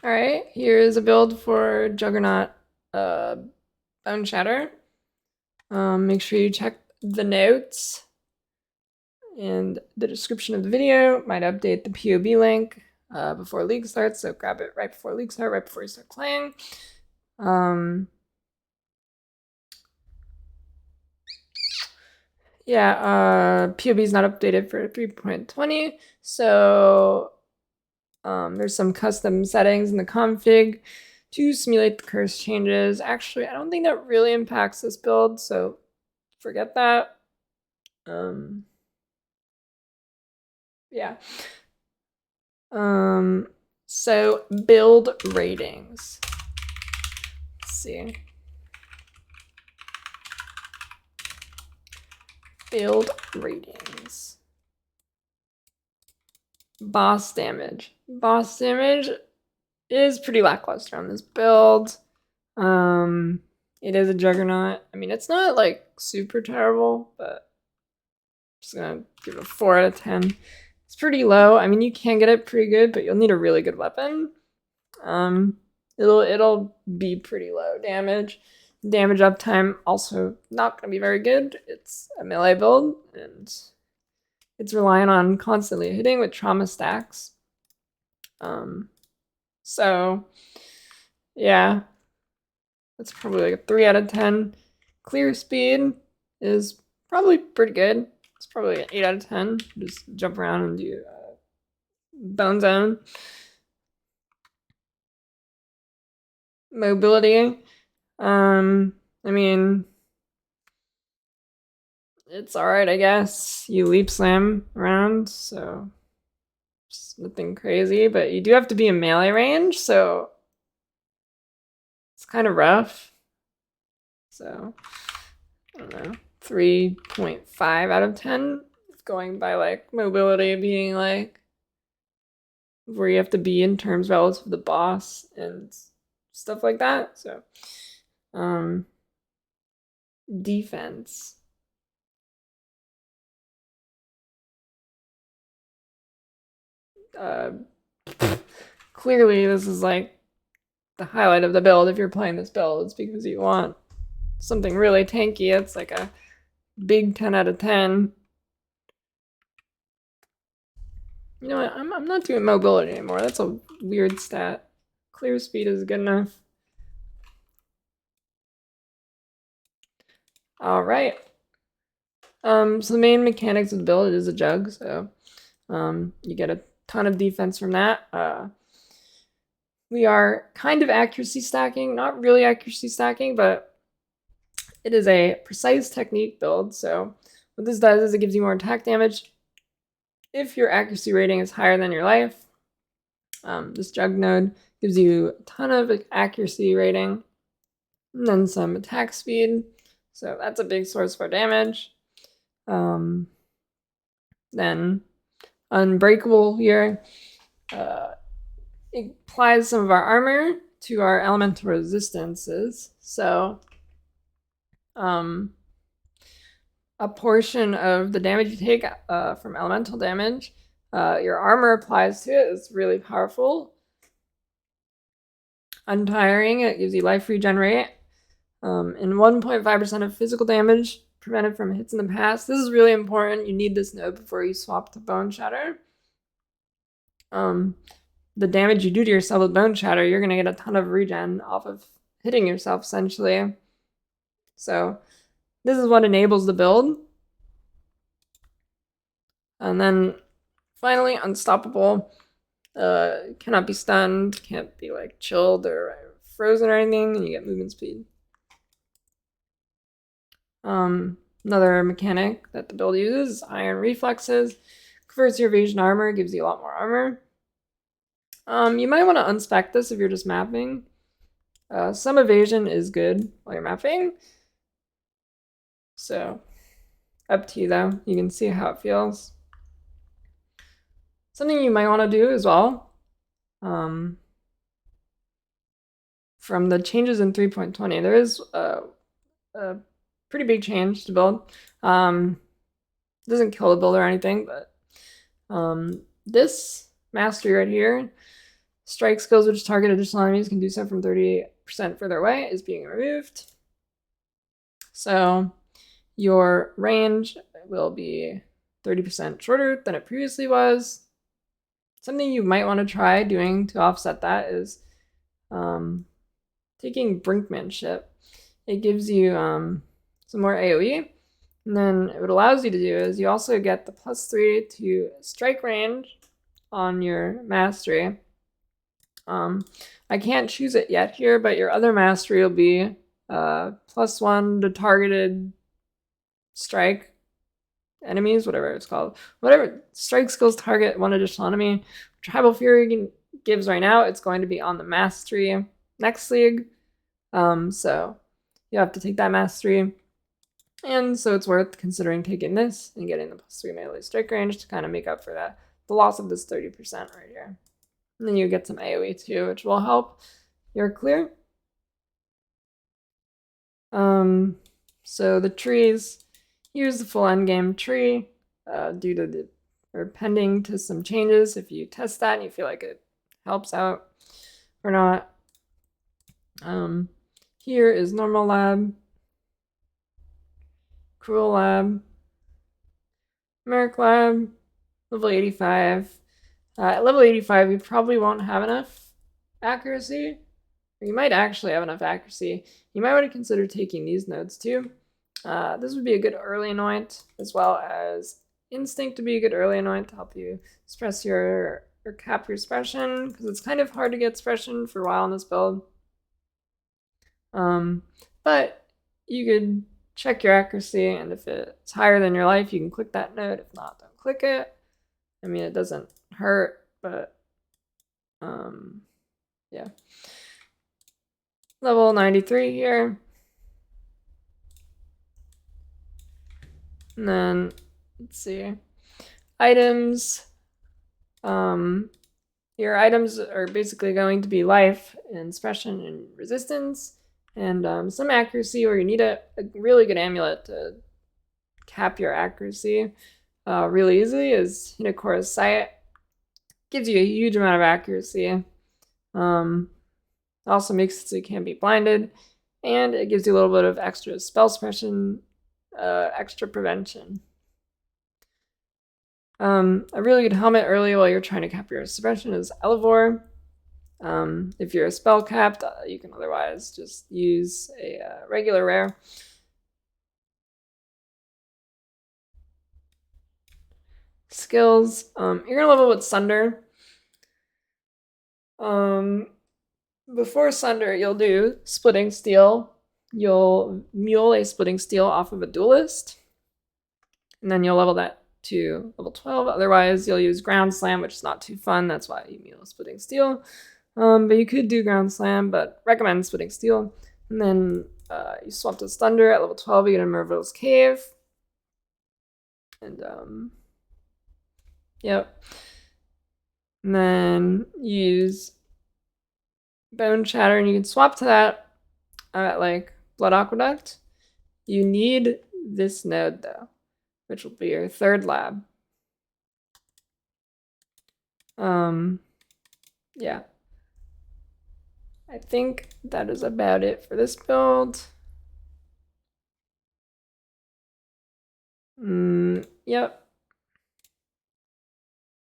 All right, here is a build for Juggernaut Boneshatter. Make sure you check the notes and the description of the video. Might update the POB link before League starts, so grab it right before League start, right before you start playing. POB is not updated for 3.20, so there's some custom settings in the config to simulate the curse changes. Actually, I don't think that really impacts this build, so forget that. Yeah. So build ratings. Let's see. Build ratings. Boss damage. Boss damage is pretty lackluster on this build. It is a Juggernaut. I mean, it's not like super terrible, but I'm just gonna give it a 4 out of 10. It's pretty low. I mean, you can get it pretty good, but you'll need a really good weapon. It'll be pretty low damage. Damage uptime also not gonna be very good. It's a melee build, and it's relying on constantly hitting with trauma stacks. So yeah, that's probably like a 3 out of 10. Clear speed is probably pretty good. It's probably an 8 out of 10. Just jump around and do bone zone. Mobility. I mean, it's alright, I guess. You leap slam around, so just nothing crazy, but you do have to be in melee range, so it's kind of rough. So, I don't know, 3.5 out of 10. Going by like mobility being like where you have to be in terms relative to the boss and stuff like that. So, defense. Clearly this is like the highlight of the build. If you're playing this build, it's because you want something really tanky. It's like a big 10 out of 10. You know what? I'm not doing mobility anymore. That's a weird stat. Clear speed is good enough. All right. So the main mechanics of the build is a jug, so you get a ton of defense from that. We are kind of accuracy stacking, not really accuracy stacking, but it is a precise technique build. So what this does is it gives you more attack damage if your accuracy rating is higher than your life. This jug node gives you a ton of accuracy rating and then some attack speed. So that's a big source for damage. Then Unbreakable here. It applies some of our armor to our elemental resistances. So a portion of the damage you take from elemental damage, your armor applies to it. It's really powerful. Untiring, it gives you life regenerate. And 1.5% of physical damage prevented from hits in the past. This is really important. You need this node before you swap to Boneshatter. The damage you do to yourself with Boneshatter, you're going to get a ton of regen off of hitting yourself, essentially. So this is what enables the build. And then finally, Unstoppable. Cannot be stunned, can't be like chilled or frozen or anything, and you get movement speed. Another mechanic that the build uses is Iron Reflexes. Converts your evasion armor, gives you a lot more armor. You might want to unspec this if you're just mapping. Some evasion is good while you're mapping. So, up to you though. You can see how it feels. Something you might want to do as well, from the changes in 3.20, there is a pretty big change to build. It doesn't kill the build or anything, but this mastery right here strike skills which target additional enemies can do so from 30% further away is being removed. So your range will be 30% shorter than it previously was. Something you might want to try doing to offset that is taking brinkmanship. It gives you some more AoE, and then what it allows you to do is you also get the +3 to strike range on your mastery. I can't choose it yet here, but your other mastery will be +1 to targeted strike enemies, whatever it's called. Whatever strike skills target one additional enemy. Tribal Fury gives right now, it's going to be on the mastery next league. So you have to take that mastery. And so it's worth considering taking this and getting the +3 melee strike range to kind of make up for that, the loss of this 30% right here. And then you get some AoE too, which will help your clear. So the trees, here's the full endgame tree, due to or pending to some changes. If you test that and you feel like it helps out or not. Here is normal lab, cruel lab, Merc lab, level 85. At level 85, you probably won't have enough accuracy. Or you might actually have enough accuracy. You might want to consider taking these nodes too. This would be a good early anoint, as well as instinct to be a good early anoint to help you suppress or cap your suppression, because it's kind of hard to get suppression for a while in this build. But you could check your accuracy, and if it's higher than your life, you can click that node. If not, don't click it. I mean, it doesn't hurt, but yeah. Level 93 here. And then, let's see. Items. Your items are basically going to be life and suppression and resistance, and some accuracy where you need a really good amulet to cap your accuracy really easily is Hinakora's Sight. Gives you a huge amount of accuracy. Also makes it so you can't be blinded, and it gives you a little bit of extra spell suppression, extra prevention. A really good helmet early while you're trying to cap your suppression is Elevore. If you're spell capped, you can otherwise just use a regular rare. Skills. You're gonna level with Sunder. Before Sunder, you'll do Splitting Steel. You'll mule a Splitting Steel off of a duelist, and then you'll level that to level 12. Otherwise, you'll use Ground Slam, which is not too fun. That's why you mule Splitting Steel. But you could do Ground Slam, but recommend Splitting Steel. And then you swap to Thunder at level 12. You get a Mervil's Cave. And yep. And then use Boneshatter, and you can swap to that at like Blood Aqueduct. You need this node though, which will be your third lab. Yeah. I think that is about it for this build. Yep.